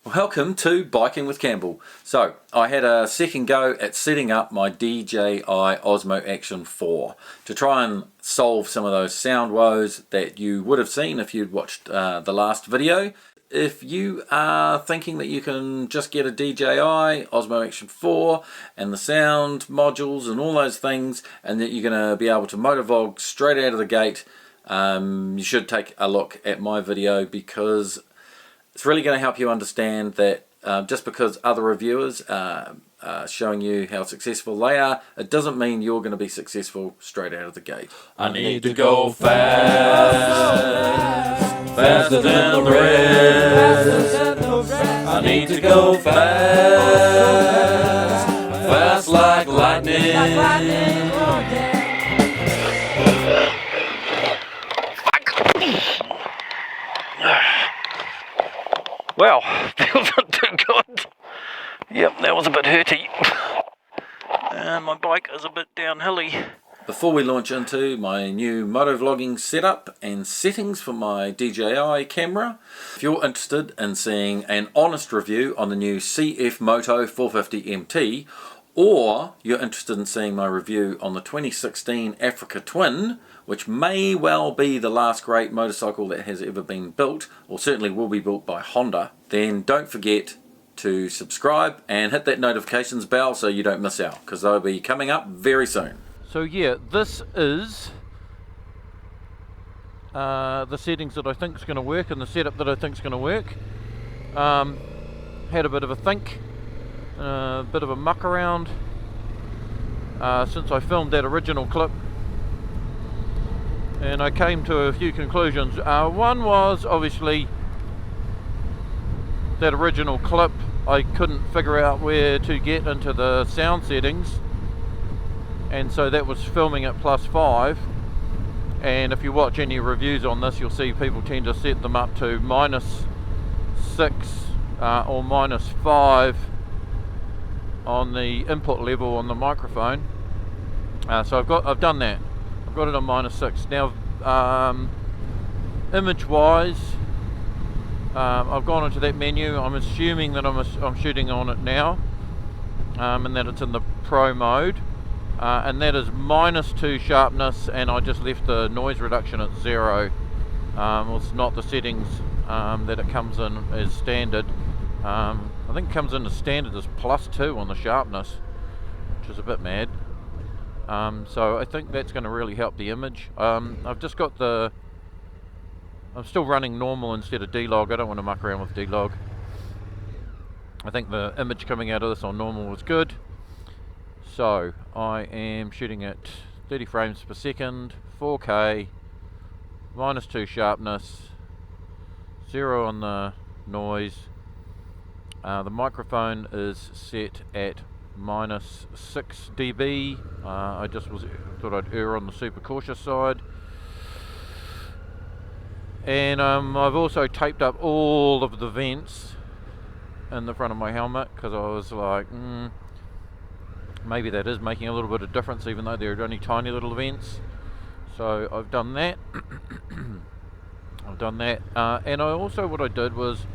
Welcome to Biking with Campbell. So I had a second go at setting up my DJI Osmo Action 4 to try and solve some of those sound woes that you would have seen if you'd watched the last video. If you are thinking that you can just get a DJI Osmo Action 4 and the sound modules and all those things and that you're going to be able to motovlog straight out of the gate, you should take a look at my video, because it's really going to help you understand that just because other reviewers are showing you how successful they are, it doesn't mean you're going to be successful straight out of the gate. I need to go fast, faster than the rest. I need to go fast, fast like lightning. Well, feels not too good. Yep, that was a bit hurty. And my bike is a bit downhilly. Before we launch into my new motovlogging setup and settings for my DJI camera, if you're interested in seeing an honest review on the new CF Moto 450 MT, or you're interested in seeing my review on the 2016 Africa Twin, which may well be the last great motorcycle that has ever been built, or certainly will be built by Honda, then don't forget to subscribe and hit that notifications bell so you don't miss out, because they'll be coming up very soon. So yeah, this is the settings that I think is going to work and the setup that I think is going to work. Had a bit of a think, a bit of a muck around since I filmed that original clip, and I came to a few conclusions. One was obviously that original clip, I couldn't figure out where to get into the sound settings, and so that was filming at +5. And if you watch any reviews on this, you'll see people tend to set them up to -6 or -5 on the input level on the microphone. So I've done that. I've got it on -6 now. Image wise, I've gone into that menu. I'm assuming that I'm shooting on it now, and that it's in the Pro mode, and that is -2 sharpness, and I just left the noise reduction at 0. It's not the settings that it comes in as standard. I think it comes in as standard as +2 on the sharpness, which is a bit mad. So I think that's going to really help the image. I've just got I'm still running normal instead of D-Log. I don't want to muck around with D-Log. I think the image coming out of this on normal was good. So I am shooting at 30 frames per second, 4K, -2 sharpness, 0 on the noise. The microphone is set at -6 dB. I just thought I'd err on the super cautious side. And I've also taped up all of the vents in the front of my helmet, because I was like, maybe that is making a little bit of difference, even though they're only tiny little vents. So I've done that. And what I did was,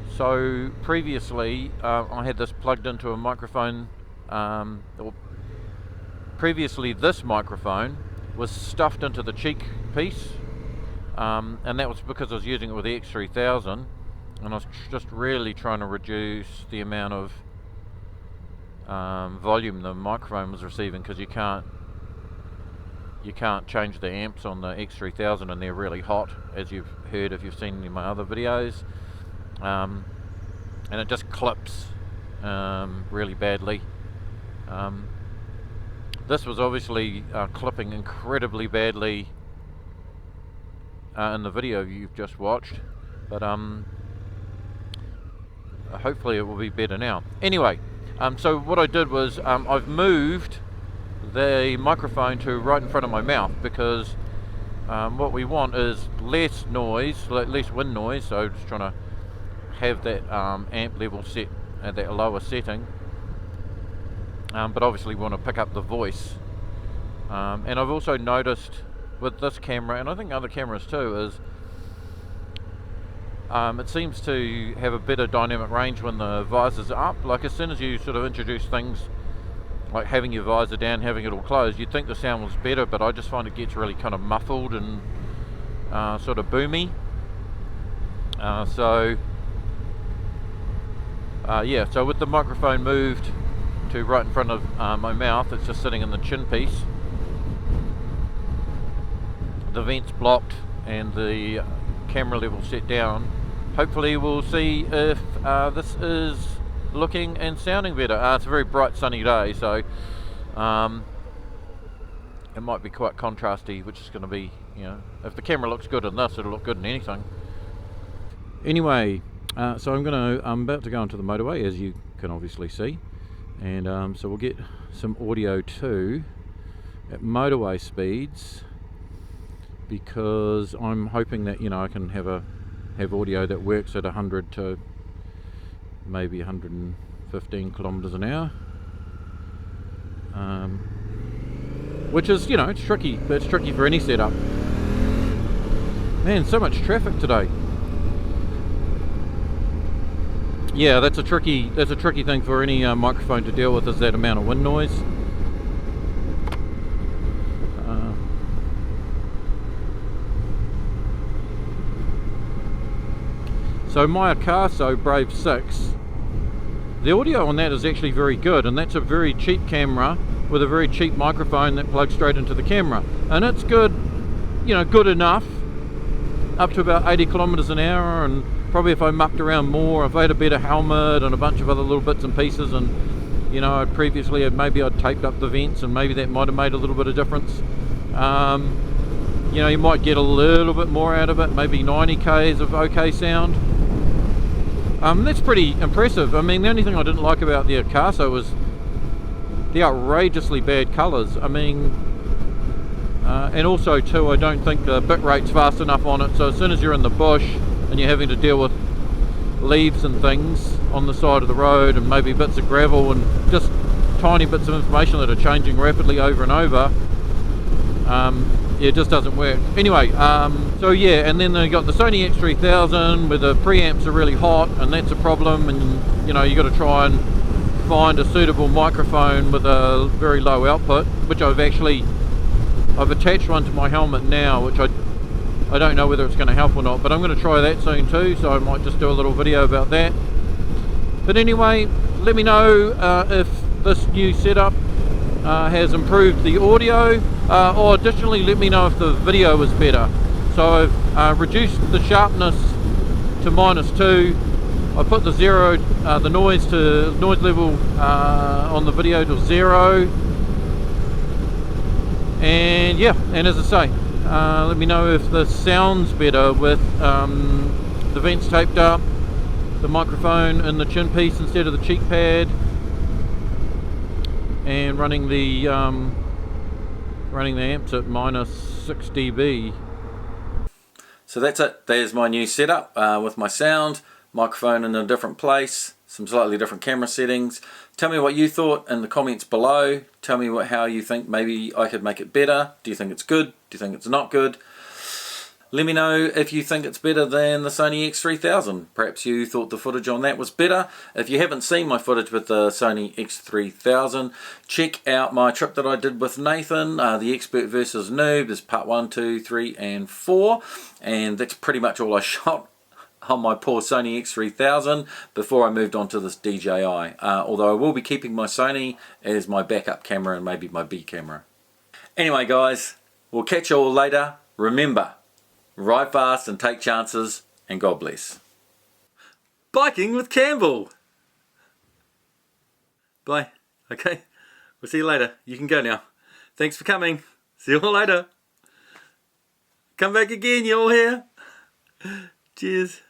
so previously I had this plugged into a microphone, previously this microphone was stuffed into the cheek piece, and that was because I was using it with the X3000, and I was just really trying to reduce the amount of volume the microphone was receiving, because you can't change the amps on the X3000, and they're really hot, as you've heard if you've seen any of my other videos. And it just clips really badly. This was obviously clipping incredibly badly in the video you've just watched, but hopefully it will be better now. Anyway, so what I did was I've moved the microphone to right in front of my mouth, because what we want is less noise, less wind noise, so just trying to have that amp level set at that lower setting, but obviously we want to pick up the voice. And I've also noticed with this camera, and I think other cameras too, is It seems to have a better dynamic range when the visor's up. Like as soon as you sort of introduce things like having your visor down, having it all closed, you'd think the sound was better, but I just find it gets really kind of muffled and sort of boomy. Yeah, so with the microphone moved to right in front of my mouth, it's just sitting in the chin piece. The vent's blocked and the camera level set down. Hopefully we'll see if this is looking and sounding better. It's a very bright sunny day, so it might be quite contrasty, which is going to be, you know, if the camera looks good in this, it'll look good in anything. Anyway, so I'm about to go onto the motorway, as you can obviously see, and so we'll get some audio too at motorway speeds, because I'm hoping that, you know, I can have audio that works at 100 to maybe 115 kilometers an hour, which is, you know, it's tricky. It's tricky for any setup. Man, so much traffic today. Yeah, that's a tricky thing for any microphone to deal with, is that amount of wind noise. So my Eekk Brave 6, the audio on that is actually very good, and that's a very cheap camera with a very cheap microphone that plugs straight into the camera, and it's good, you know, good enough up to about 80 kilometers an hour. And probably if I mucked around more, if I had a better helmet and a bunch of other little bits and pieces, and, you know, maybe I'd taped up the vents, and maybe that might have made a little bit of difference. You know, you might get a little bit more out of it, maybe 90 k's of okay sound. That's pretty impressive. I mean, the only thing I didn't like about the Eekk was the outrageously bad colours. I mean, and also too, I don't think the bit rate's fast enough on it, so as soon as you're in the bush and you're having to deal with leaves and things on the side of the road, and maybe bits of gravel and just tiny bits of information that are changing rapidly over and over, it just doesn't work. Anyway, so yeah, and then they got the Sony X3000 where the preamps are really hot, and that's a problem, and, you know, you got to try and find a suitable microphone with a very low output, which I've attached one to my helmet now, which I don't know whether it's going to help or not, but I'm going to try that soon too, so I might just do a little video about that. But anyway, let me know if this new setup has improved the audio, or additionally let me know if the video is better. So I've reduced the sharpness to -2. I put the noise level on the video to 0, and yeah, and as I say, let me know if this sounds better with the vents taped up, the microphone in the chin piece instead of the cheek pad, and running the amps at -6 dB. So that's it. There's my new setup with my sound, microphone in a different place, some slightly different camera settings. Tell me what you thought in the comments below. Tell me how you think maybe I could make it better. Do you think it's good? Do you think it's not good? Let me know if you think it's better than the Sony X3000. Perhaps you thought the footage on that was better. If you haven't seen my footage with the Sony X3000, check out my trip that I did with Nathan, the Expert versus Noob. There's part 1, 2, 3 and 4, and that's pretty much all I shot on my poor Sony X3000 before I moved on to this DJI, although I will be keeping my Sony as my backup camera and maybe my B camera. Anyway guys, we'll catch you all later. Remember, ride fast and take chances, and God bless. Biking with Campbell! Bye. Okay, we'll see you later. You can go now. Thanks for coming. See you all later. Come back again, you all here. Cheers.